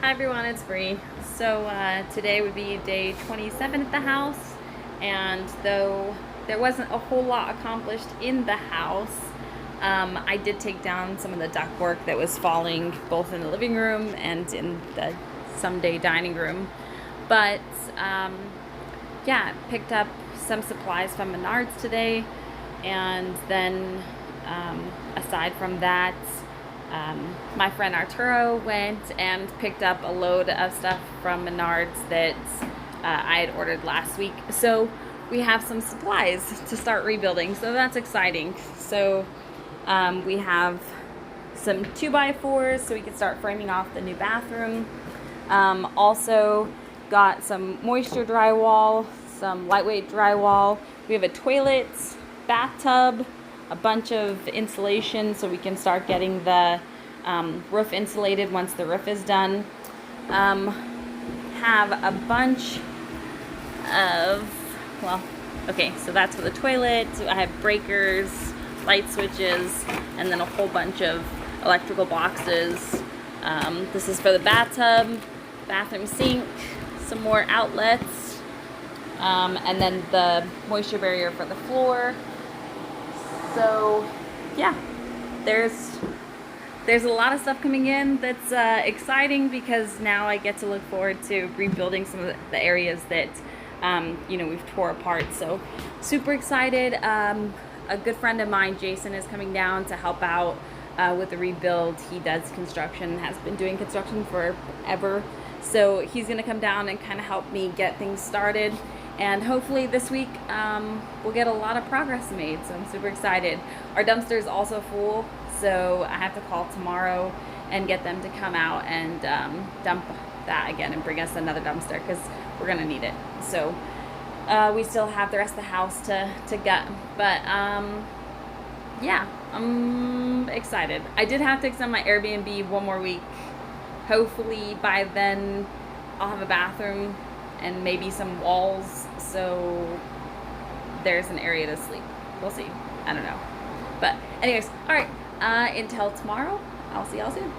Hi everyone, it's Bree. So today would be day 27 at the house, and though there wasn't a whole lot accomplished in the house, I did take down some of the ductwork that was falling both in the living room and in the someday dining room. But yeah, picked up some supplies from Menards today, and then aside from that, my friend Arturo went and picked up a load of stuff from Menards that I had ordered last week. So we have some supplies to start rebuilding. So that's exciting. So we have some 2x4s so we can start framing off the new bathroom. Also got some moisture drywall, some lightweight drywall. We have a toilet, bathtub, a bunch of insulation so we can start getting the roof insulated once the roof is done. Have a bunch of, well, okay, so that's for the toilet. I have breakers, light switches, and then a whole bunch of electrical boxes. This is for the bathtub, bathroom sink, some more outlets, and then the moisture barrier for the floor. So yeah, there's a lot of stuff coming in that's exciting, because now I get to look forward to rebuilding some of the areas that we've tore apart. So super excited. A good friend of mine, Jason, is coming down to help out with the rebuild. He does construction, has been doing construction forever. So he's gonna come down and kind of help me get things started. And hopefully this week we'll get a lot of progress made. So I'm super excited. Our dumpster is also full, so I have to call tomorrow and get them to come out and dump that again and bring us another dumpster, because we're gonna need it. So we still have the rest of the house to gut, but yeah, I'm excited. I did have to extend my Airbnb one more week. Hopefully by then I'll have a bathroom and maybe some walls, so there's an area to sleep. We'll see. I don't know. But anyways, all right. Until tomorrow, I'll see y'all soon.